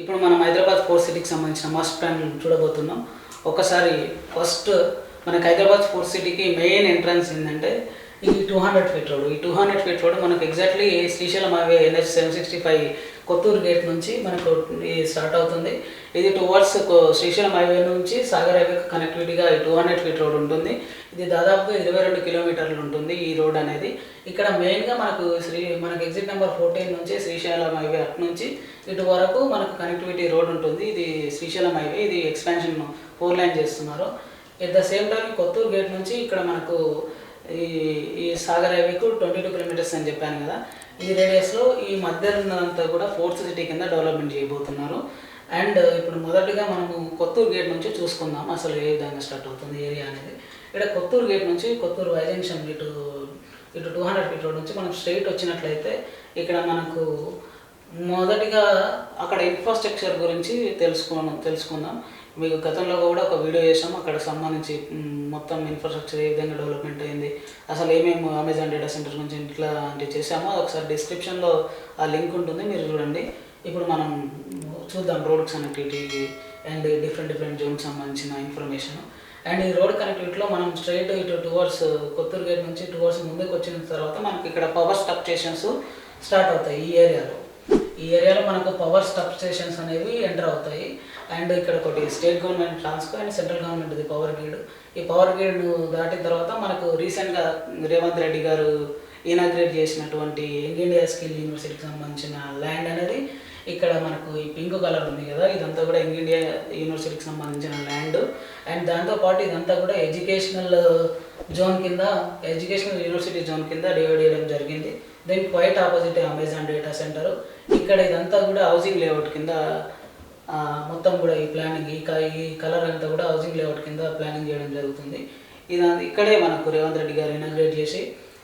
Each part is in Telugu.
ఇప్పుడు మనం హైదరాబాద్ స్పోర్ట్స్ సిటీకి సంబంధించిన మాస్టర్ ప్లాన్ చూడబోతున్నాం. ఒకసారి ఫస్ట్ మనకి హైదరాబాద్ స్పోర్ట్స్ సిటీకి మెయిన్ ఎంట్రన్స్ ఏంటంటే ఈ 200 ఫీట్ రోడ్. ఈ 200 ఫీట్ రోడ్ మనకు exactly Srisailam highway NH 765 Kothur gate నుంచి మనకు స్టార్ట్ అవుతుంది. ఇది టువర్డ్స్ శ్రీశైలం హైవే నుంచి సాగర్ హైవే కనెక్టివిటీగా ఈ 200 ఫీట్ రోడ్ ఉంటుంది. ఇది దాదాపుగా 22 కిలోమీటర్లు ఉంటుంది ఈ రోడ్ అనేది. ఇక్కడ మెయిన్గా మనకు ఎగ్జిట్ నెంబర్ 14 నుంచి శ్రీశైలం హైవే అటు నుంచి ఇటు వరకు మనకు కనెక్టివిటీ రోడ్ ఉంటుంది. ఇది శ్రీశైలం హైవే, ఇది ఎక్స్పాన్షన్ 4 లైన్ చేస్తున్నారు. At the same time Kothur gate నుంచి ఇక్కడ మనకు ఈ సాగర్ హైవేకు 22 కిలోమీటర్స్ అని చెప్పాను కదా. ఈ రేడియస్లో ఈ మధ్య ఉన్నదంతా కూడా ఫోర్త్ సిటీ కింద డెవలప్మెంట్ చేయబోతున్నారు. అండ్ ఇప్పుడు మొదటిగా మనము కొత్తూరు గేట్ నుంచి చూసుకుందాం అసలు ఏ విధంగా స్టార్ట్ అవుతుంది ఏరియా అనేది. ఇక్కడ కొత్తూరు గేట్ నుంచి కొత్తూరు వై జంక్షన్ ఇటు 200 ఫీట్ రోడ్ నుంచి మనం స్ట్రైట్ వచ్చినట్లయితే ఇక్కడ మనకు మొదటిగా అక్కడ ఇన్ఫ్రాస్ట్రక్చర్ గురించి తెలుసుకుందాం. మీకు గతంలో కూడా ఒక వీడియో చేసాము, అక్కడ సంబంధించి మొత్తం ఇన్ఫ్రాస్ట్రక్చర్ ఏ విధంగా డెవలప్మెంట్ అయింది, అసలు ఏమేమి అమెజాన్ డేటా సెంటర్ గురించి ఇట్లాంటివి చేసామో ఒకసారి డిస్క్రిప్షన్లో ఆ లింక్ ఉంటుంది, మీరు చూడండి. ఇప్పుడు మనం చూద్దాం రోడ్ కనెక్టివిటీ అండ్ డిఫరెంట్ జోన్కి సంబంధించిన ఇన్ఫర్మేషన్. అండ్ ఈ రోడ్ కనెక్టివిటీలో మనం స్ట్రైట్ ఇటు టువర్డ్స్ కొత్తూరు గేట్ నుంచి టువర్డ్స్ ముందుకు వచ్చిన తర్వాత మనకి ఇక్కడ పవర్ స్టబ్ స్టేషన్స్ స్టార్ట్ అవుతాయి. ఈ ఏరియాలో మనకు పవర్ స్టబ్ స్టేషన్స్ అనేవి ఎంటర్ అవుతాయి. అండ్ ఇక్కడ ఒకటి state government Transco and central గవర్నమెంట్ది పవర్ గ్రిడ్. ఈ పవర్ గ్రిడ్ దాటిన తర్వాత మనకు రీసెంట్గా రేవంత్ రెడ్డి గారు ఇనాగ్రేట్ చేసినటువంటి యంగ్ ఇండియా స్కిల్ యూనివర్సిటీకి సంబంధించిన ల్యాండ్ అనేది ఇక్కడ మనకు ఈ పింక్ కలర్ ఉంది కదా, ఇదంతా కూడా యంగ్ ఇండియా యూనివర్సిటీకి సంబంధించిన ల్యాండ్. అండ్ దాంతోపాటు ఇదంతా కూడా ఎడ్యుకేషనల్ యూనివర్సిటీ జోన్ కింద డివైడ్ చేయడం జరిగింది. దీనికి quite opposite Amazon data centre. ఇక్కడ ఇదంతా కూడా హౌసింగ్ లేఅవుట్ కింద మొత్తం కూడా ఈ ప్లానింగ్ ఈ కలర్ అంతా కూడా హౌసింగ్ లేఅవుట్ కింద ప్లానింగ్ చేయడం జరుగుతుంది. ఇక్కడే మనకు రేవంత్ రెడ్డి గారు ఇనాగ్రేట్ చేసి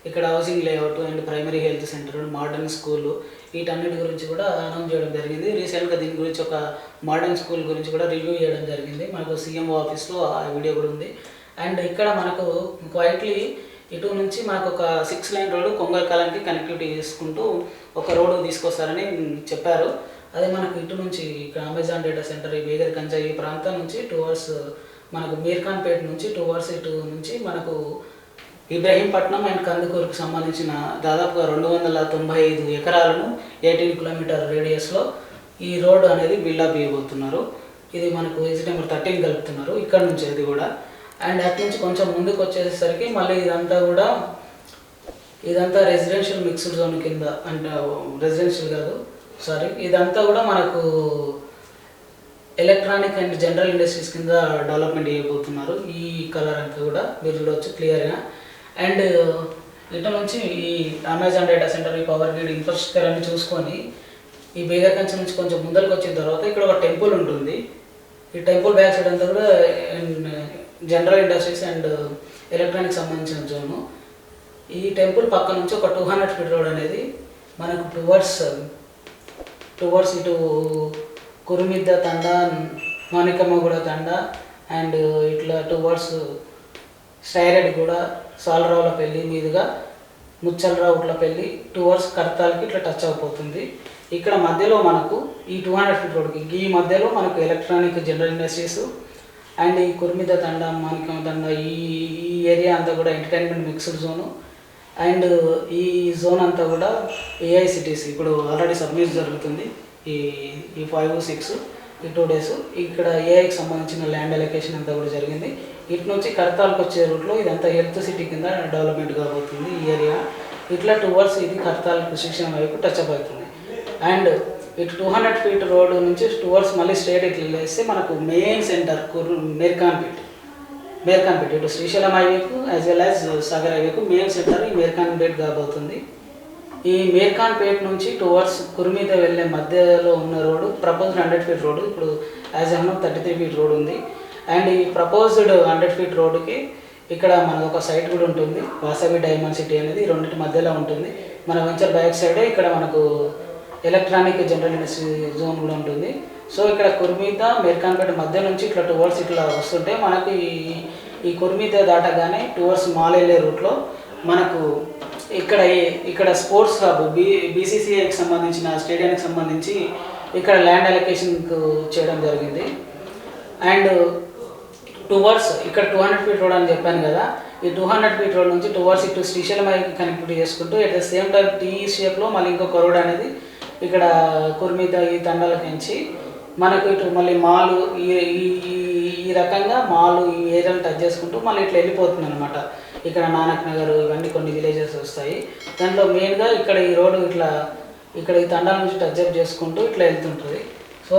ఇక్కడ housing layout and primary health centre, modern school వీటన్నిటి గురించి కూడా అనౌన్స్ చేయడం జరిగింది. రీసెంట్గా దీని గురించి ఒక మోడర్న్ స్కూల్ గురించి కూడా రివ్యూ చేయడం జరిగింది. మనకు CMO ఆఫీస్లో ఆ వీడియో కూడా ఉంది. అండ్ ఇక్కడ మనకు క్వైట్లీ ఇటు నుంచి మనకు ఒక 6 లైన్ రోడ్డు కొంగల్కాలానికి కనెక్టివిటీ చేసుకుంటూ ఒక రోడ్డు తీసుకొస్తారని చెప్పారు. అదే మనకు ఇటు నుంచి ఇక్కడ అమెజాన్ డేటా సెంటర్, ఈ బేగర్గంజ్ ఈ ప్రాంతం నుంచి టువర్డ్స్ మనకు మీర్ఖాన్పేట నుంచి టువర్డ్స్ ఇటు నుంచి మనకు ఇబ్రహీంపట్నం అండ్ కందుకూరుకు సంబంధించిన దాదాపుగా 295 ఎకరాలను 18 కిలోమీటర్ రేడియస్లో ఈ రోడ్డు అనేది బిల్డప్ చేయబోతున్నారు. ఇది మనకు ఎగ్జిట్ నెంబర్ 13 కలుపుతున్నారు ఇక్కడ నుంచి అది కూడా. అండ్ అటు నుంచి కొంచెం ముందుకు వచ్చేసరికి మళ్ళీ ఇదంతా రెసిడెన్షియల్ మిక్స్డ్ జోన్ కింద, అంటే రెసిడెన్షియల్ కాదు సారీ, ఇదంతా కూడా మనకు ఎలక్ట్రానిక్ అండ్ జనరల్ ఇండస్ట్రీస్ కింద డెవలప్మెంట్ చేయబోతున్నారు. ఈ కలర్ అంతా కూడా మీరు చూడవచ్చు క్లియర్గా. అండ్ ఇటు నుంచి ఈ అమెజాన్ డేటా సెంటర్, ఈ పవర్ గ్రిడ్ ఇన్ఫ్రాస్ట్రక్చర్ అన్ని చూసుకొని ఈ బేగర్గంజ్ నుంచి కొంచెం ముందరికి వచ్చిన తర్వాత ఇక్కడ ఒక టెంపుల్ ఉంటుంది. ఈ టెంపుల్ బ్యాక్ సైడ్ అంతా కూడా జనరల్ ఇండస్ట్రీస్ అండ్ ఎలక్ట్రానిక్ సంబంధించిన జోను. ఈ టెంపుల్ పక్క నుంచి ఒక 200 ఫీట్ రోడ్ అనేది మనకు టువర్డ్స్ ఇటు కురుమిద్ద తండ, మాణికమ్మగూడ తండ అండ్ ఇట్లా టువర్డ్స్ స్టైరెడ్గూడ, సాలరావులపల్లి మీదుగా ముచ్చలరావుట్లపల్లి టువర్డ్స్ కర్తాల్కి ఇట్లా టచ్ అయిపోతుంది. ఇక్కడ మధ్యలో మనకు ఈ 200 ఫీట్ రోడ్కి ఈ మధ్యలో మనకు ఎలక్ట్రానిక్ జనరల్ ఇండస్ట్రీస్ అండ్ ఈ కుర్మిద తండ, మాణికమ్మ తండ ఈ ఏరియా అంతా కూడా ఎంటర్టైన్మెంట్ మిక్స్డ్ జోను. అండ్ ఈ జోన్ అంతా కూడా AICTC ఇప్పుడు ఆల్రెడీ సబ్మిట్ జరుగుతుంది. ఈ 5, 6 ఈ 2 days ఇక్కడ AIకి సంబంధించిన ల్యాండ్ అలొకేషన్ అంతా కూడా జరిగింది. ఇటు నుంచి కర్తాల్కి వచ్చే రూట్లో ఇదంతా హెల్త్ సిటీ కింద డెవలప్మెంట్ కాబోతుంది ఈ ఏరియా. ఇట్లా టువర్డ్స్ ఇది కర్తాల్ శ్రీశైలం వైపు టచ్ అప్ అవుతుంది. అండ్ ఇటు 200 ఫీట్ రోడ్ నుంచి టువర్డ్స్ మళ్ళీ స్ట్రేట్ ఇట్లా వేస్తే మనకు మెయిన్ సెంటర్ మేర్ఖాన్పేట ఇటు శ్రీశైలం హైవేకు యాజ్ వెల్ యాజ్ సాగర్ హైవేకు మెయిన్ సెంటర్ ఈ మేర్ఖాన్పేట కాబోతుంది. ఈ మేర్ఖాన్పేట నుంచి టువర్డ్స్ కుర్మీద వెళ్ళే మధ్యలో ఉన్న రోడ్డు ప్రపోజ్డ్ 100 ఫీట్ రోడ్డు, ఇప్పుడు as of now 33 feet road ఉంది. అండ్ ఈ ప్రపోజ్డ్ 100 ఫీట్ రోడ్డుకి ఇక్కడ మనకు ఒక సైట్ కూడా ఉంటుంది, వాసవి డైమండ్ సిటీ అనేది ఈ రెండింటి మధ్యలో ఉంటుంది. మన వెంచర్ బ్యాక్ సైడే ఇక్కడ మనకు ఎలక్ట్రానిక్ జనరల్ ఇండస్ట్రీ జోన్ కూడా ఉంటుంది. సో ఇక్కడ కుర్మీద మేర్ఖాన్పేట మధ్య నుంచి ఇట్లా టువర్డ్స్ ఇట్లా వస్తుంటే మనకు ఈ కుర్మీద దాటగానే టువర్డ్స్ మాల్ వెళ్ళే రూట్లో మనకు ఇక్కడ స్పోర్ట్స్ హబ్ BCCIకి సంబంధించిన స్టేడియానికి సంబంధించి ఇక్కడ ల్యాండ్ అలొకేషన్కు చేయడం జరిగింది. అండ్ టువర్డ్స్ ఇక్కడ 200 ఫీట్ రోడ్ అని చెప్పాను కదా, ఈ 200 ఫీట్ రోడ్ నుంచి టువర్డ్స్ ఇటు శ్రీశైలం వైపు కనెక్టివిటీ చేసుకుంటూ at the same time T షేప్లో మళ్ళీ ఇంకొక రోడ్ అనేది ఇక్కడ కుర్మిత ఈ తండాలకు నుంచి మనకు ఇటు మళ్ళీ మాలు ఈ రకంగా మాలు ఈ ఏరియాను టచ్ చేసుకుంటూ మళ్ళీ ఇట్లా వెళ్ళిపోతుంది అనమాట. ఇక్కడ నానక్ నగర్ ఇవన్నీ కొన్ని విలేజెస్ వస్తాయి. దాంట్లో మెయిన్గా ఇక్కడ ఈ రోడ్డు ఇక్కడ ఈ తండాల నుంచి టచ్ అప్ చేసుకుంటూ ఇట్లా వెళ్తుంటుంది. సో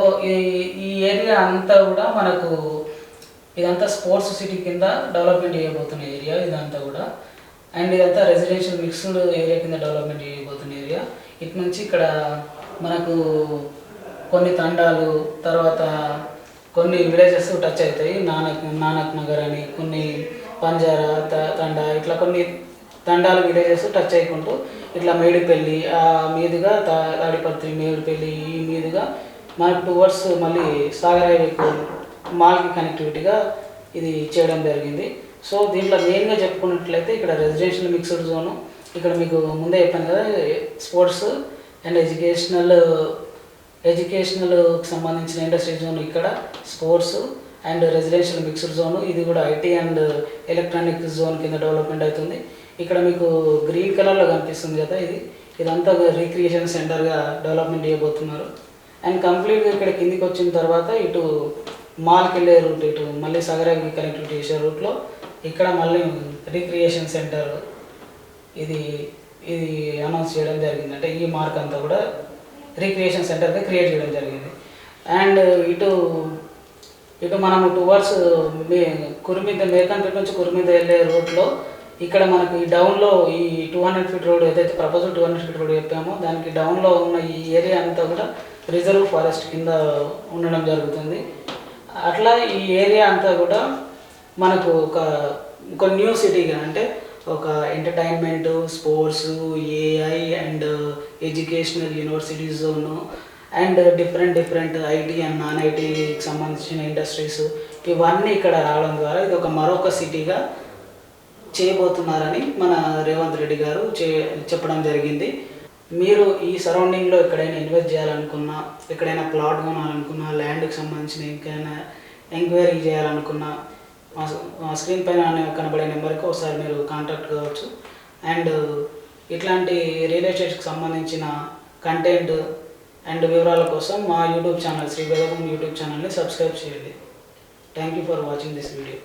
ఈ ఏరియా అంతా కూడా మనకు ఇదంతా స్పోర్ట్స్ సిటీ కింద డెవలప్మెంట్ చేయబోతున్న ఏరియా ఇదంతా కూడా. అండ్ ఇదంతా రెసిడెన్షియల్ మిక్స్డ్ ఏరియా కింద డెవలప్మెంట్ చేయబోతున్న ఏరియా. ఇటు నుంచి ఇక్కడ మనకు కొన్ని తండాలు, తర్వాత కొన్ని విలేజెస్ టచ్ అవుతాయి. నానక్ నగర్ అని, కొన్ని పంజారా తండా, ఇట్లా కొన్ని తండాలు విలేజెస్ టచ్ అయ్యుకుంటూ ఇట్లా మేడిపల్లి మీదుగా తాడిపత్రి మేడిపల్లి ఈ మీదుగా మనకు టువర్డ్స్ మళ్ళీ సాగర్ హైవేకు మాల్కి కనెక్టివిటీగా ఇది చేయడం జరిగింది. సో దీంట్లో మెయిన్గా చెప్పుకున్నట్లయితే ఇక్కడ రెసిడెన్షియల్ మిక్స్డ్ జోను, ఇక్కడ మీకు ముందే చెప్పాను కదా స్పోర్ట్స్ అండ్ ఎడ్యుకేషనల్కి సంబంధించిన ఇండస్ట్రీ జోన్, ఇక్కడ sports and residential mixed zone, ఇది కూడా ఐటీ అండ్ ఎలక్ట్రానిక్ జోన్ కింద డెవలప్మెంట్ అవుతుంది. ఇక్కడ మీకు గ్రీన్ కలర్లో కనిపిస్తుంది కదా, ఇదంతా రీక్రియేషన్ సెంటర్గా డెవలప్మెంట్ చేయబోతున్నారు. అండ్ కంప్లీట్గా ఇక్కడ కిందికి వచ్చిన తర్వాత ఇటు మాల్కి వెళ్ళే రూట్, ఇటు మళ్ళీ సగరాకి కనెక్టివిటీ చేసే రూట్లో ఇక్కడ మళ్ళీ రీక్రియేషన్ సెంటర్ ఇది అనౌన్స్ చేయడం జరిగింది. అంటే ఈ మార్క్ అంతా కూడా రీక్రియేషన్ సెంటర్గా క్రియేట్ చేయడం జరిగింది. అండ్ ఇటు మనము టువర్డ్స్ మేకంపేట నుంచి కుర్మిద వెళ్ళే రూట్లో ఇక్కడ మనకు ఈ డౌన్లో ఈ 200 ఫీట్ రోడ్ ఏదైతే ప్రపోజల్ 200 ఫీట్ రోడ్ చెప్పామో దానికి డౌన్లో ఉన్న ఈ ఏరియా అంతా కూడా రిజర్వ్ ఫారెస్ట్ కింద ఉండడం జరుగుతుంది. అట్లా ఈ ఏరియా అంతా కూడా మనకు ఒక న్యూ సిటీగా, అంటే ఒక entertainment, sports, AI and educational university zone and different IT and non ఐటీకి సంబంధించిన ఇండస్ట్రీస్ ఇవన్నీ ఇక్కడ రావడం ద్వారా ఇది మరొక సిటీగా చేయబోతున్నారని మన రేవంత్ రెడ్డి గారు చెప్పడం జరిగింది. మీరు ఈ సరౌండింగ్లో ఎక్కడైనా ఇన్వెస్ట్ చేయాలనుకున్నా, ఎక్కడైనా ప్లాట్ కొనాలనుకున్నా, ల్యాండ్కి సంబంధించిన ఇంకైనా ఎంక్వైరీ చేయాలనుకున్నా మా స్క్రీన్ పైన కనబడే నెంబర్కి ఒకసారి మీరు కాంటాక్ట్ కావచ్చు. అండ్ ఇట్లాంటి రియల్ ఎస్టేట్కి సంబంధించిన కంటెంట్ అండ్ వివరాల కోసం మా యూట్యూబ్ ఛానల్ శ్రీ వేదభూమి యూట్యూబ్ ఛానల్ని సబ్స్క్రైబ్ చేయండి. Thank you for watching this video.